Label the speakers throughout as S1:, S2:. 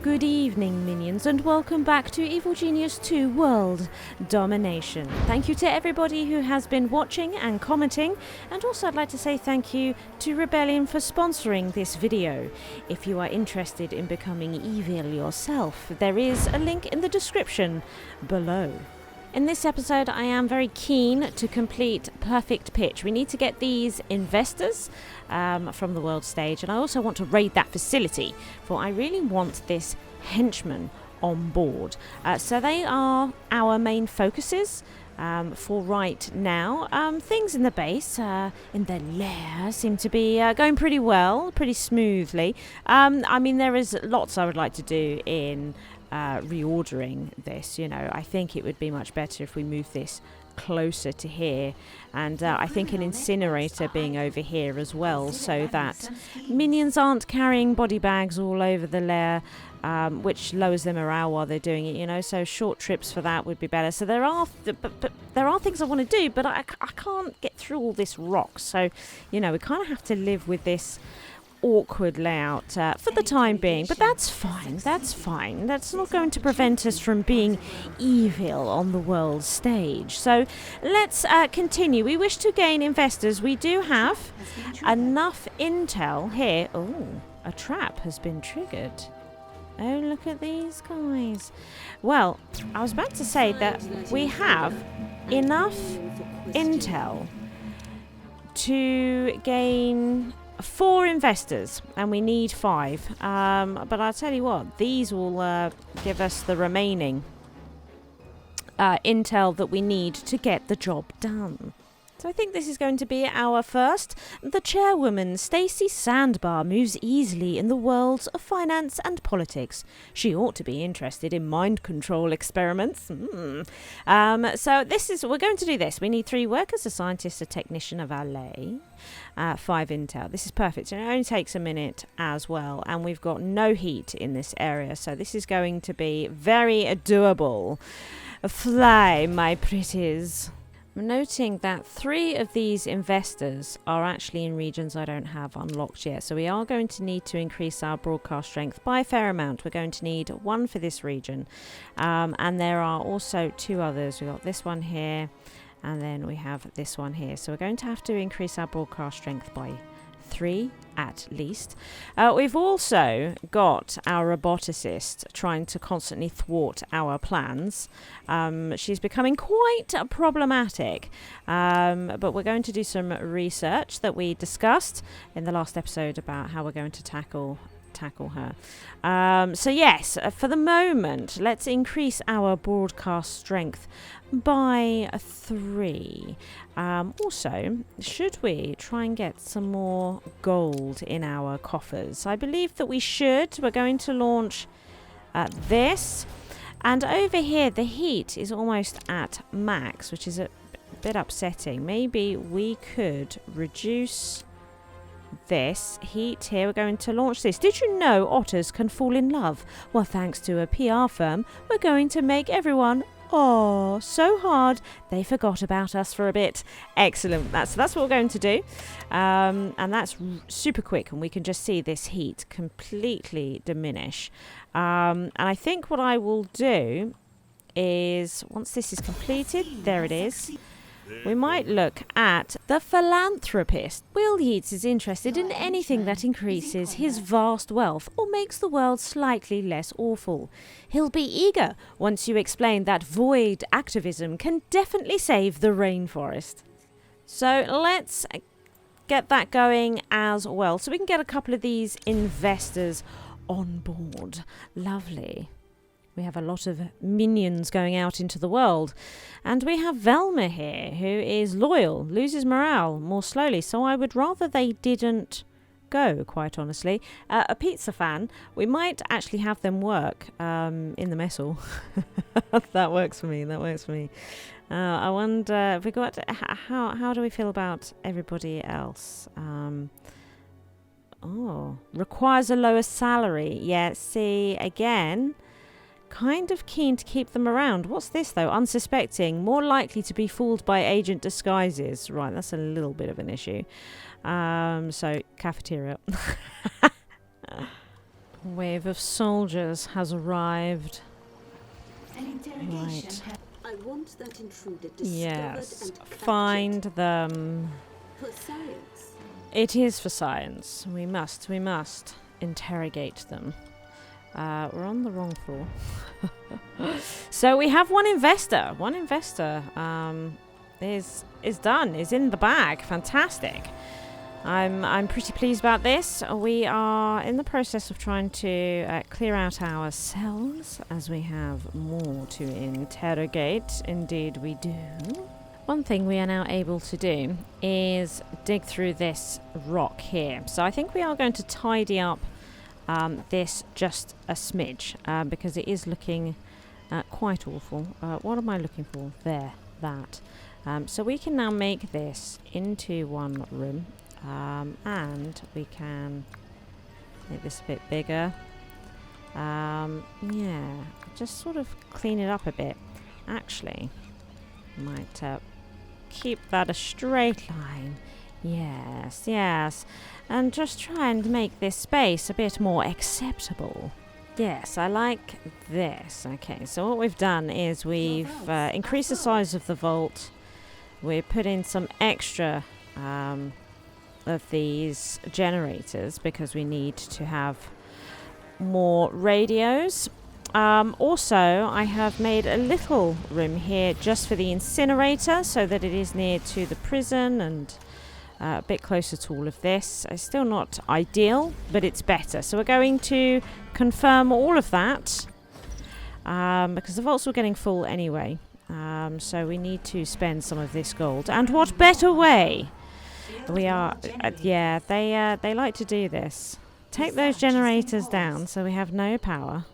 S1: Good evening, minions, and welcome back to Evil Genius 2 World Domination. Thank you to everybody who has been watching and commenting, and also I'd like to say thank you to Rebellion for sponsoring this video. If you are interested in becoming evil yourself, there is a link in the description below. In this episode, I am very keen to complete Perfect Pitch. We need to get these investors from the world stage, and I also want to raid that facility, for I really want this henchman on board. So they are our main focuses for right now. Things in the base, in the lair, seem to be going pretty well, pretty smoothly. I mean, there is lots I would like to do in reordering this. I think it would be much better if we move this closer to here, and I think an incinerator being over here as well, so that minions aren't carrying body bags all over the lair, which lowers their morale while they're doing it, so short trips for that would be better. So there are there are things I want to do, but I can't get through all this rock, so we kind of have to live with this awkward layout for the time being, but that's fine. That's not going to prevent us from being evil on the world stage. So let's continue. We wish to gain investors. We do have enough intel here. Oh, a trap has been triggered. Oh, look at these guys. Well, I was about to say that we have enough intel to gain 4 investors, and we need 5. But I'll tell you what, these will give us the remaining intel that we need to get the job done. So I think this is going to be our first. The chairwoman, Stacey Sandbar, moves easily in the worlds of finance and politics. She ought to be interested in mind control experiments. So we're going to do this. We need 3 workers, a scientist, a technician, a valet, 5 intel. This is perfect. And it only takes a minute as well. And we've got no heat in this area. So this is going to be very doable. Fly, my pretties. I'm noting that 3 of these investors are actually in regions I don't have unlocked yet. So we are going to need to increase our broadcast strength by a fair amount. We're going to need 1 for this region. And there are also 2 others. We've got this one here, and then we have this one here. So we're going to have to increase our broadcast strength by 3 at least. We've also got our roboticist trying to constantly thwart our plans. She's becoming quite problematic, but we're going to do some research that we discussed in the last episode about how we're going to tackle her. So yes, for the moment, let's increase our broadcast strength by 3. Also, should we try and get some more gold in our coffers? I believe that we should. We're going to launch this, and over here the heat is almost at max, which is a bit upsetting. Maybe we could reduce this heat here. We're going to launch this. Did you know otters can fall in love? Well, thanks to a PR firm, we're going to make everyone so hard they forgot about us for a bit. Excellent. That's what we're going to do, and that's super quick, and we can just see this heat completely diminish. And I think what I will do is, once this is completed, there it is, we might look at the philanthropist. Will Yeats is interested in anything that increases his vast wealth or makes the world slightly less awful. He'll be eager once you explain that V.O.I.D activism can definitely save the rainforest. So let's get that going as well, so we can get a couple of these investors on board. Lovely. We have a lot of minions going out into the world. And we have Velma here, who is loyal, loses morale more slowly. So I would rather they didn't go, quite honestly. A pizza fan, we might actually have them work in the mess hall. That works for me. I wonder if we got how do we feel about everybody else? Requires a lower salary. Yeah, see, again, kind of keen to keep them around. What's this, though? Unsuspecting. More likely to be fooled by agent disguises. Right, that's a little bit of an issue. So, cafeteria. Wave of soldiers has arrived. Right.
S2: I want that intruder discovered.
S1: Yes.
S2: And
S1: Find them.
S2: for science.
S1: It is for science. We must interrogate them. We're on the wrong floor. So we have one investor. One investor is done. Is in the bag. Fantastic. I'm pretty pleased about this. We are in the process of trying to clear out our cells as we have more to interrogate. Indeed we do. One thing we are now able to do is dig through this rock here. So I think we are going to tidy up this just a smidge because it is looking quite awful. What am I looking for? There, that. So we can now make this into one room and we can make this a bit bigger. Yeah, just sort of clean it up a bit. Actually, might keep that a straight line. Yes, yes. And just try and make this space a bit more acceptable. Yes, I like this. Okay, so what we've done is we've increased the size of the vault. We put in some extra of these generators because we need to have more radios. Also, I have made a little room here just for the incinerator so that it is near to the prison and a bit closer to all of this. It's still not ideal, but it's better. So we're going to confirm all of that because the vaults were getting full anyway. So we need to spend some of this gold. And what better way? We are, yeah, they like to do this. Take those generators down so we have no power.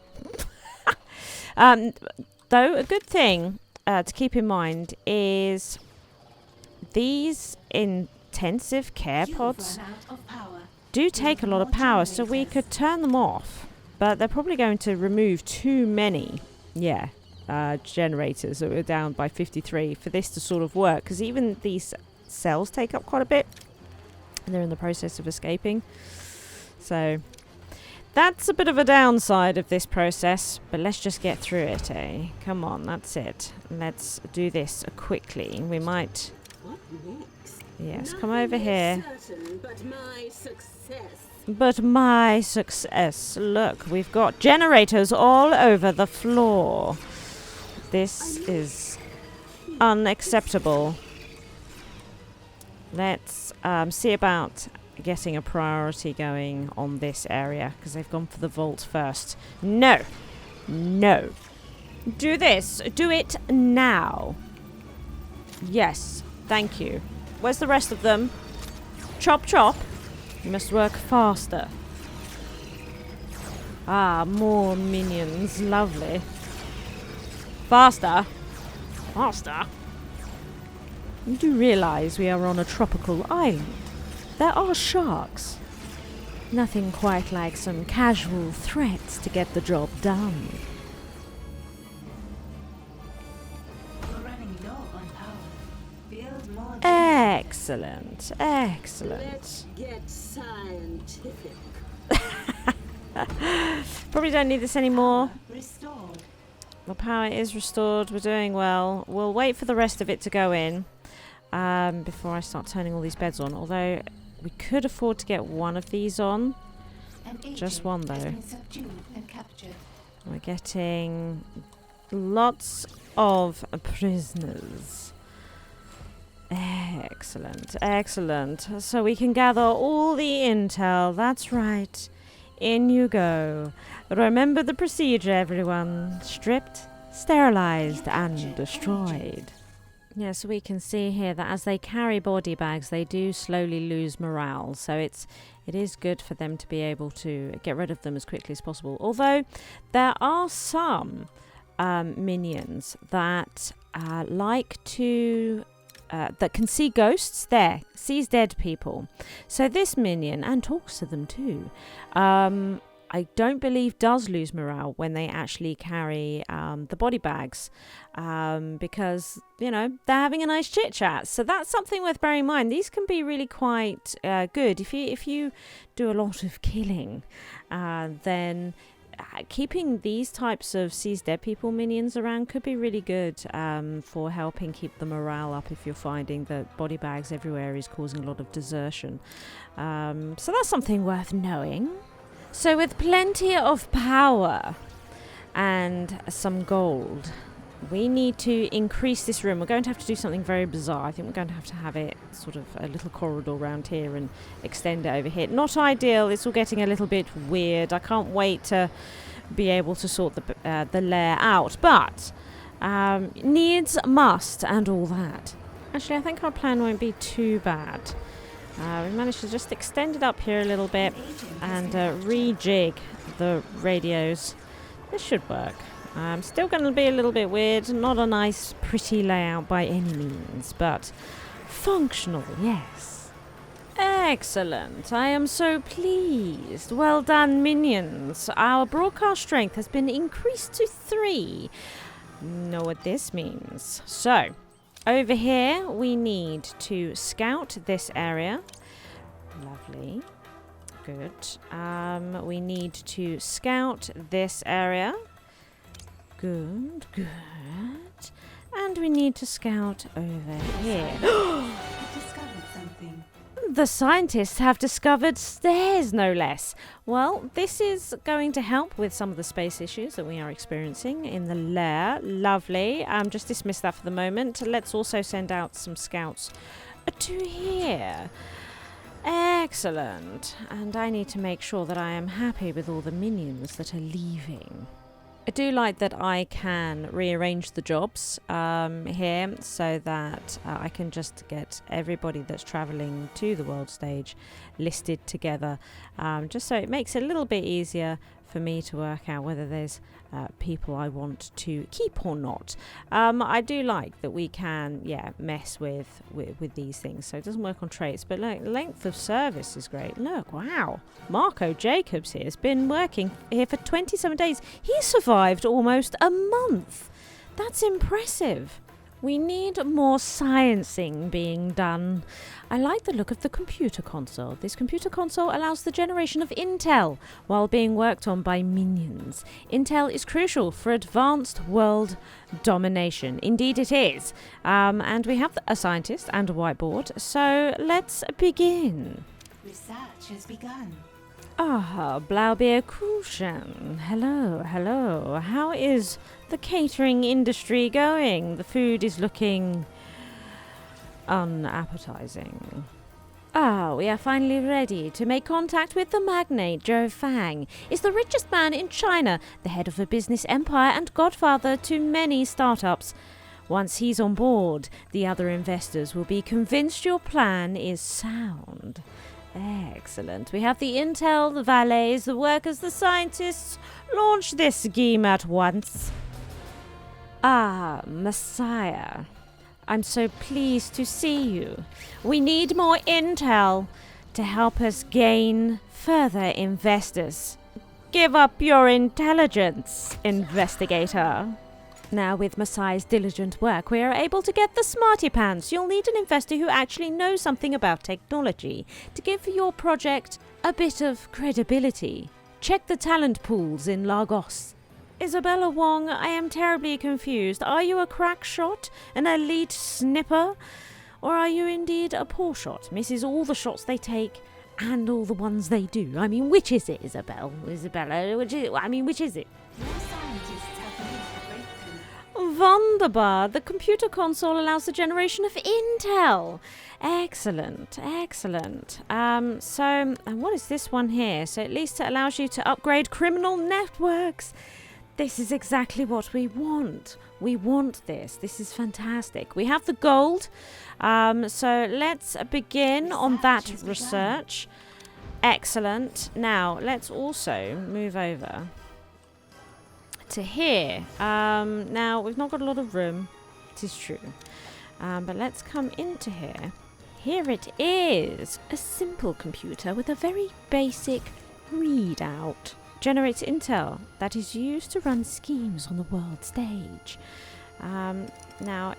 S1: Though a good thing to keep in mind is these intensive care pods do take a lot of power, so we could turn them off, but they're probably going to remove too many generators. So we're down by 53 for this to sort of work, because even these cells take up quite a bit and they're in the process of escaping. So that's a bit of a downside of this process, but let's just get through it, eh? Come on, that's it. Let's do this quickly. We might... Yes, come over here. But my success. Look, we've got generators all over the floor. This is unacceptable. Let's see about getting a priority going on this area because they've gone for the vault first. No. No. Do this. Do it now. Yes. Thank you. Where's the rest of them? Chop, chop. You must work faster. Ah, more minions. Lovely. Faster. Faster. You do realise we are on a tropical island. There are sharks. Nothing quite like some casual threats to get the job done. Excellent, excellent.
S2: Let's get scientific.
S1: Probably don't need this anymore. The power is restored. We're doing well. We'll wait for the rest of it to go in before I start turning all these beds on. Although we could afford to get one of these on. Just one though. We're getting lots of prisoners. Excellent, excellent. So we can gather all the intel. That's right. In you go. Remember the procedure, everyone. Stripped, sterilized, and destroyed. Yes, we can see here that as they carry body bags, they do slowly lose morale. So it is good for them to be able to get rid of them as quickly as possible. Although there are some minions that like to... that can see ghosts. There, sees dead people. So this minion, and talks to them too, I don't believe does lose morale when they actually carry the body bags, because, you know, they're having a nice chit chat. So that's something worth bearing in mind. These can be really quite good. If you do a lot of killing, then keeping these types of seize dead people minions around could be really good for helping keep the morale up if you're finding that body bags everywhere is causing a lot of desertion. So that's something worth knowing. So with plenty of power and some gold, we need to increase this room. We're going to have to do something very bizarre. I think we're going to have it sort of a little corridor around here and extend it over here. Not ideal. It's all getting a little bit weird. I can't wait to be able to sort the lair out. But needs, must, and all that. Actually, I think our plan won't be too bad. We managed to just extend it up here a little bit and rejig the radios. This should work. Still going to be a little bit weird. Not a nice, pretty layout by any means, but functional, yes. Excellent. I am so pleased. Well done, minions. Our broadcast strength has been increased to 3. Know what this means. So, over here, we need to scout this area. Lovely. Good. We need to scout this area. Good, good. And we need to scout over here.
S3: Discovered something.
S1: The scientists have discovered stairs, no less. Well, this is going to help with some of the space issues that we are experiencing in the lair. Lovely. Just dismiss that for the moment. Let's also send out some scouts to here. Excellent. And I need to make sure that I am happy with all the minions that are leaving. I do like that I can rearrange the jobs here so that I can just get everybody that's travelling to the world stage listed together, just so it makes it a little bit easier for me to work out whether there's people I want to keep or not. I do like that we can, mess with these things. So it doesn't work on traits, but like length of service is great. Look, wow, Marco Jacobs here has been working here for 27 days. He survived almost a month. That's impressive. We need more sciencing being done. I like the look of the computer console. This computer console allows the generation of intel while being worked on by minions. Intel is crucial for advanced world domination. Indeed it is. And we have a scientist and a whiteboard. So let's begin.
S3: Research has begun.
S1: Ah, Blaubeerkuchen. Hello, hello. How is the catering industry going? The food is looking unappetizing. Ah, we are finally ready to make contact with the magnate Zhou Fang. Is the richest man in China, the head of a business empire and godfather to many startups. Once he's on board, the other investors will be convinced your plan is sound. Excellent. We have the intel, the valets, the workers, the scientists. Launch this scheme at once. Ah, Messiah. I'm so pleased to see you. We need more intel to help us gain further investors. Give up your intelligence, investigator. Now, with Messiah's diligent work, we are able to get the smarty pants. You'll need an investor who actually knows something about technology to give your project a bit of credibility. Check the talent pools in Lagos. Isabella Wong, I am terribly confused. Are you a crack shot, an elite snipper, or are you indeed a poor shot? Misses all the shots they take and all the ones they do. I mean, which is it, Isabella? Which is it?
S3: Your scientists have made a breakthrough.
S1: Wunderbar! The computer console allows the generation of intel. Excellent, excellent. And what is this one here? So at least it allows you to upgrade criminal networks. This is exactly what we want. We want this. This is fantastic. We have the gold. So let's begin on that research. Excellent. Now, let's also move over to here. Now, we've not got a lot of room. It is true. But let's come into here. Here it is. A simple computer with a very basic readout. generates intel that is used to run schemes on the world stage. Now,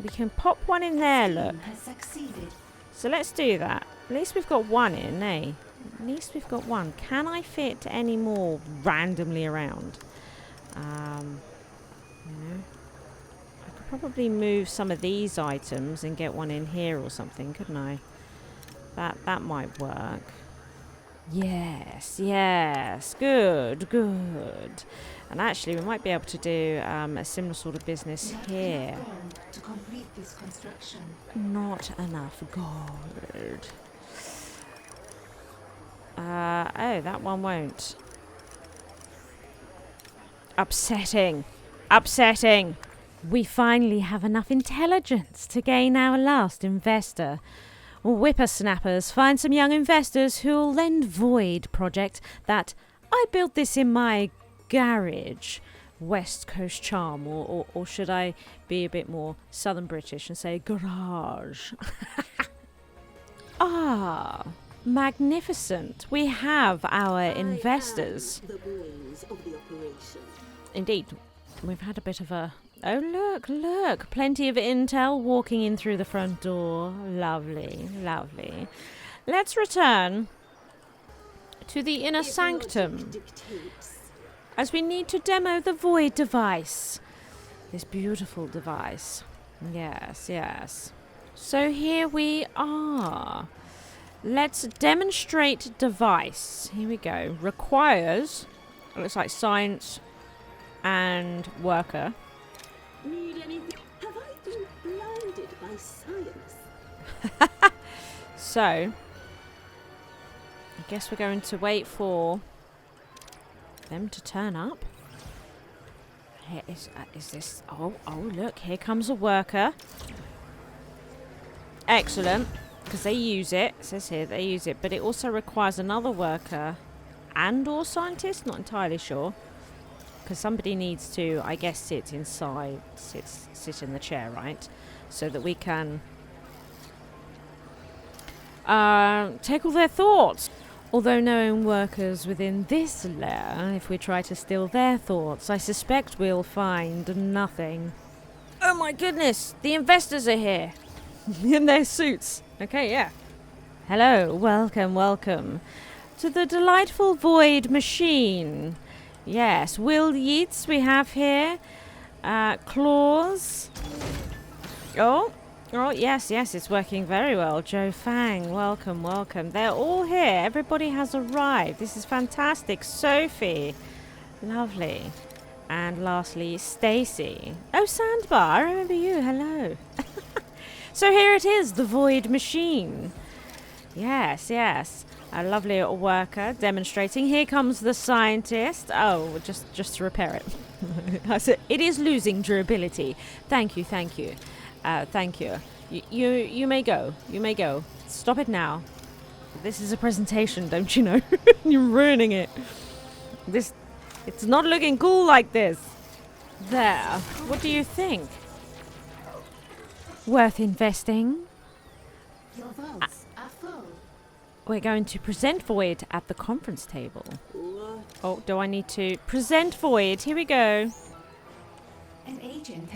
S1: we can pop one in there, look.
S3: Has succeeded.
S1: So let's do that. At least we've got one in, eh? At least we've got one. Can I fit any more randomly around? I could probably move some of these items and get one in here or something, couldn't I? That might work. Yes, good. And actually, we might be able to do a similar sort of business here.
S3: To complete this construction.
S1: Not enough gold. Oh, that one won't. Upsetting. We finally have enough intelligence to gain our last investor. Whippersnappers find some young investors who'll lend V.O.I.D project that I built this in my garage. West Coast charm, or should I be a bit more Southern British and say garage? Magnificent. We have our investors.
S2: The brains of the operation.
S1: Indeed. We've had a bit of a... Oh, look. Plenty of intel walking in through the front door. Lovely. Let's return to the inner sanctum, as we need to demo the V.O.I.D device. This beautiful device. Yes. So here we are. Let's demonstrate device. Here we go. Requires, it looks like science and worker.
S2: Need anything? Have I been blinded by science?
S1: So, I guess we're going to wait for them to turn up. Here is this? Oh, look, here comes a worker. Excellent, because they use it. It says here they use it, but it also requires another worker and/or scientist. Not entirely sure, because somebody needs to, I guess, sit inside, sit in the chair, right, so that we can take all their thoughts. Although knowing workers within this lair, if we try to steal their thoughts, I suspect we'll find nothing. Oh my goodness, the investors are here. In their suits. Okay, yeah. Hello, welcome to the delightful V.O.I.D machine. Yes, Will Yeats we have here. Claws. Oh, yes, it's working very well. Joe Fang, welcome. They're all here. Everybody has arrived. This is fantastic. Sophie, lovely. And lastly, Stacy. Oh, Sandbar, I remember you. Hello. So here it is, the V.O.I.D machine. Yes. A lovely worker demonstrating. Here comes the scientist. Oh, just to repair it. I said, it is losing durability. Thank you. Thank you. You may go. Stop it now. This is a presentation, don't you know? You're ruining it. It's not looking cool like this. There. What do you think? Worth investing?
S3: Your votes are full.
S1: We're going to present V.O.I.D at the conference table.
S2: What?
S1: Oh, do I need to present V.O.I.D? Here we go.
S3: An agent.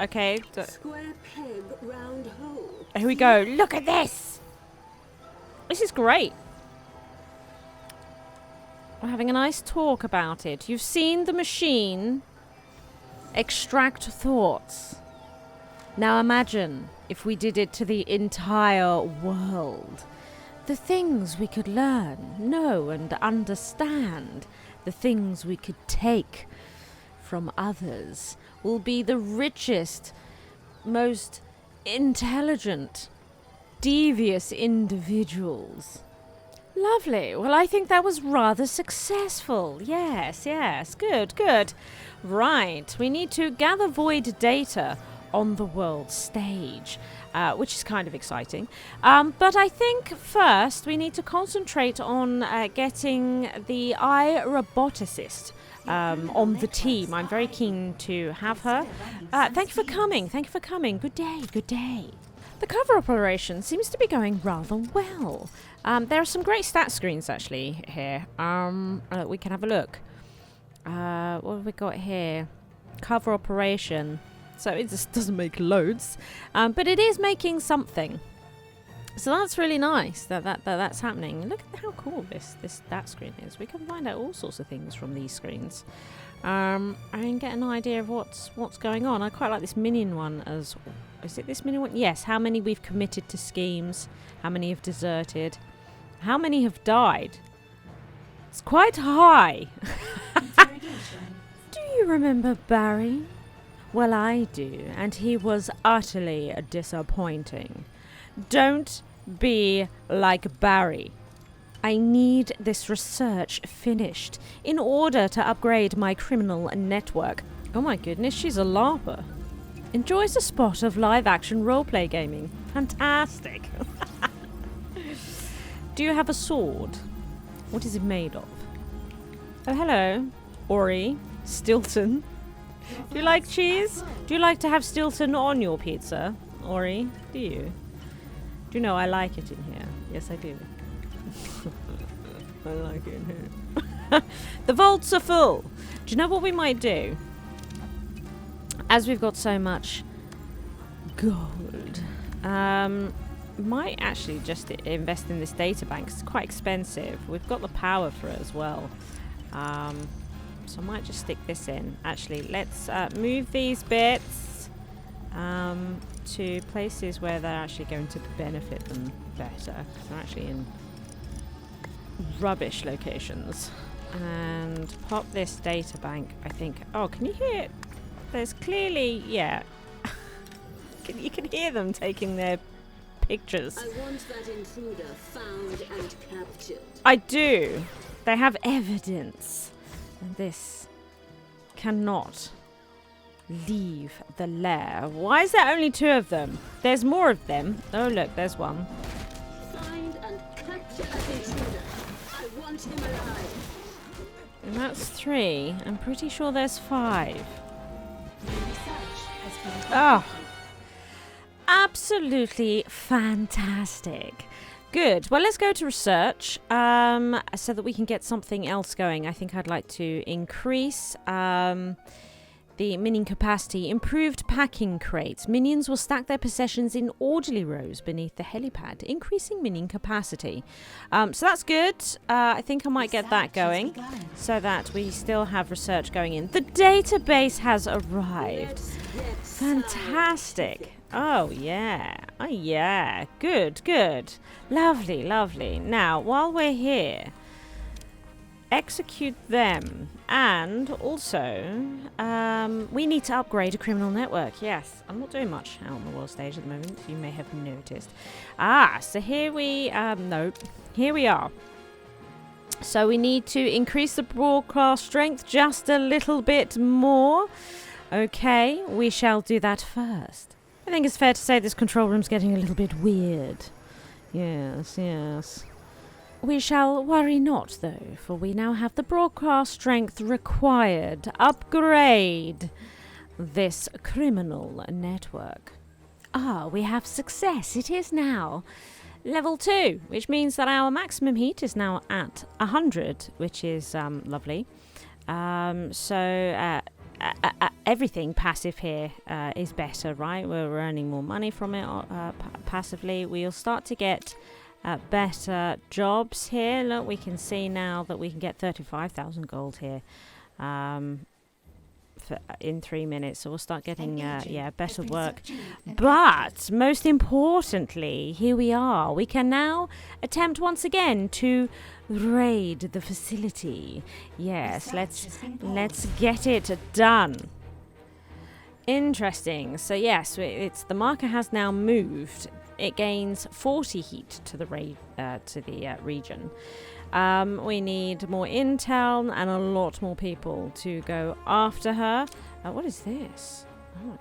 S1: Okay.
S2: Square peg, round hole.
S1: Here we go. Look at this. This is great. We're having a nice talk about it. You've seen the machine extract thoughts. Now imagine if we did it to the entire world. The things we could learn, know and understand, the things we could take from others will be the richest, most intelligent, devious individuals. Lovely. Well, I think that was rather successful. Yes. Good. Right. We need to gather V.O.I.D data on the world stage, which is kind of exciting. But I think first we need to concentrate on getting the roboticist on the team. I'm very keen to have her. Thank you for coming. Good day. The cover operation seems to be going rather well. There are some great stat screens actually here. We can have a look. What have we got here? Cover operation. So it just doesn't make loads, but it is making something. So that's really nice that's happening. Look at how cool this stat screen is. We can find out all sorts of things from these screens, and get an idea of what's going on. I quite like this minion one as. Is it this minion one? Yes. How many we've committed to schemes? How many have deserted? How many have died? It's quite high. Do you remember Barry? Well, I do, and he was utterly disappointing. Don't be like Barry. I need this research finished in order to upgrade my criminal network. Oh my goodness, she's a LARPer. Enjoys a spot of live-action roleplay gaming. Fantastic. Do you have a sword? What is it made of? Oh, hello. Ori. Stilton. Do you like cheese? Do you like to have Stilton on your pizza? Ori, do you? Do you know I like it in here? Yes, I do. I like it in here. The vaults are full. Do you know what we might do? As we've got so much gold, might actually just invest in this data bank. It's quite expensive. We've got the power for it as well. So I might just stick this in. Actually, let's move these bits to places where they're actually going to benefit them better. They're actually in rubbish locations. And pop this data bank, I think. Oh, can you hear it? There's clearly, yeah. You can hear them taking their pictures.
S2: I want that intruder found and captured.
S1: I do. They have evidence. And this cannot leave the lair. Why is there only 2 of them? There's more of them. Oh, look, there's one.
S2: Find and capture that intruder. I want him alive.
S1: And that's 3. I'm pretty sure there's 5. Oh, absolutely fantastic. Good. Well, let's go to research so that we can get something else going. I think I'd like to increase the minion capacity. Improved packing crates. Minions will stack their possessions in orderly rows beneath the helipad, increasing minion capacity. So that's good. I think I might get that going so that we still have research going in. The database has arrived. Fantastic. Oh, yeah. Oh, yeah. Good, good. Lovely, lovely. Now, while we're here, execute them. And also, we need to upgrade a criminal network. Yes, I'm not doing much out on the world stage at the moment. You may have noticed. So here we, here we are. So we need to increase the broadcast strength just a little bit more. Okay, we shall do that first. I think it's fair to say this control room's getting a little bit weird. Yes, yes. We shall worry not, though, for we now have the broadcast strength required. Upgrade this criminal network. Ah, we have success. It is now level 2, which means that our maximum heat is now at 100, which is lovely. Everything passive here is better, right? We're earning more money from it passively. We'll start to get better jobs here. Look, we can see now that we can get 35,000 gold here in 3 minutes. So we'll start getting better work. But most importantly, here we are. We can now attempt once again to raid the facility. Yes, let's get it done. Interesting. So yes, it's the marker has now moved. It gains 40 heat to the region. We need more intel and a lot more people to go after her. What is this? Oh,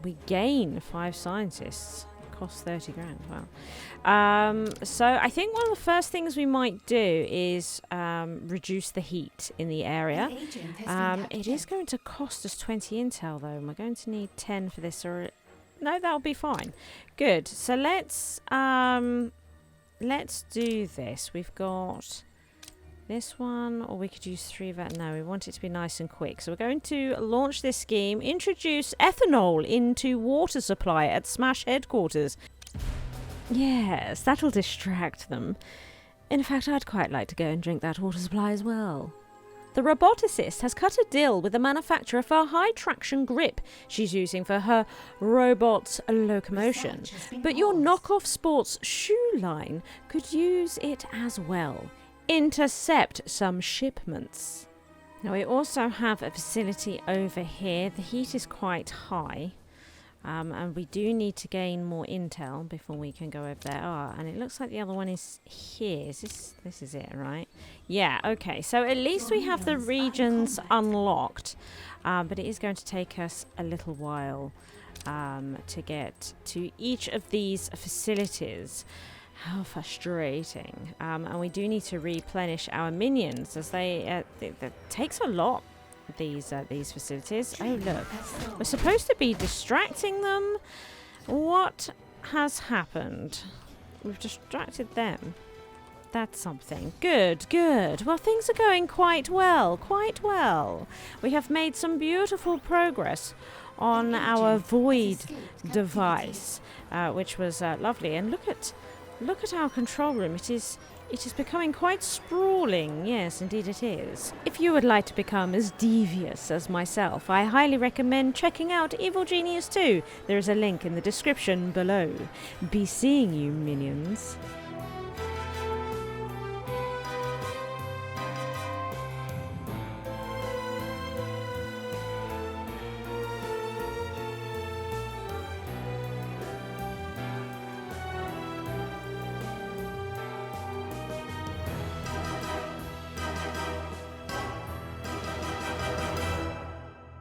S1: we gain 5 scientists. Costs 30 grand. Wow. So I think one of the first things we might do is reduce the heat in the area. It is going to cost us 20 intel though. Am I going to need 10 for this, or No, that'll be fine. Good. So let's do this. We've got this one, or we could use 3 of that. No, we want it to be nice and quick. So we're going to launch this scheme. Introduce ethanol into water supply at Smash headquarters. Yes, that'll distract them. In fact, I'd quite like to go and drink that water supply as well. The roboticist has cut a deal with the manufacturer for a high-traction grip she's using for her robot's locomotion. But your knockoff sports shoe line could use it as well. Intercept some shipments. Now we also have a facility over here. The heat is quite high. And we do need to gain more intel before we can go over there. And it looks like the other one is here. This is it, right? Yeah, okay. So at least we have the regions unlocked. But it is going to take us a little while to get to each of these facilities. How frustrating. And we do need to replenish our minions, as it takes a lot. These facilities. Oh look, we're supposed to be distracting them. What has happened? We've distracted them. That's something. Good. Well, things are going quite well. We have made some beautiful progress on our V.O.I.D device, which was lovely. And look at our control room. It is becoming quite sprawling. Yes, indeed it is. If you would like to become as devious as myself, I highly recommend checking out Evil Genius 2. There is a link in the description below. Be seeing you, minions.